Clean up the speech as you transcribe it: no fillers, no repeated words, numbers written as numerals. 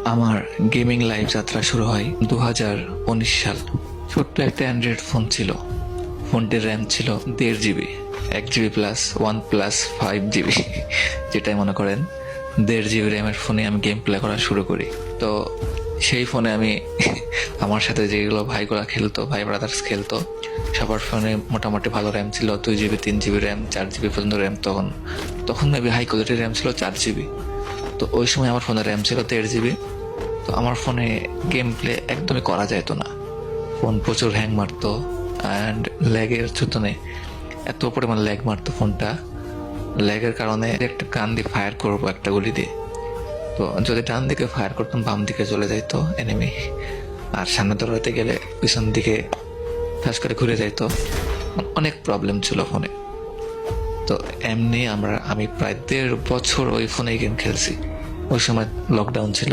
আমার gaming life যাত্রা শুরু হয় 2019 সাল। ছোট্ট একটা অ্যান্ড্রয়েড ফোন ছিল। ফোনটির র্যাম ছিল 1.5 GB, 1 GB প্লাস 1+5 GB, যেটাই মনে করেন। 1.5 GB র্যামের ফোনে আমি গেম প্লে করা শুরু করি। তো সেই ফোনে আমি আমার সাথে যেগুলো ভাইগুলো খেলতো, ভাই ব্রাদার্স খেলতো, সবার ফোনে মোটামুটি ভালো র্যাম ছিল। 2 GB, 3 GB র্যাম, 4 GB পর্যন্ত র্যাম। তখন মেবি হাই কোয়ালিটির র্যাম ছিল 4 GB। তো ওই সময় আমার ফোনের র্যাম ছিল 1.5 GB। তো আমার ফোনে গেম প্লে একদমই করা যেত না। ফোন প্রচুর হ্যাং মারতো অ্যান্ড ল্যাগের চুতনে এত পরিমাণ ল্যাগ মারতো ফোনটা। ল্যাগের কারণে একটা কান দিয়ে ফায়ার করবো একটা গুলি দিয়ে, তো যদি ডান দিকে ফায়ার করতাম বাম দিকে চলে যাইতো এনিমি, আর সামনে দৌড়াতে গেলে পিছন দিকে ঠাস করে ঘুরে যাইতো। অনেক প্রবলেম ছিল ফোনে। তো এমনি আমি প্রায় 1.5 বছর ওই ফোনে গেম খেলছি। ওই সময় লকডাউন ছিল।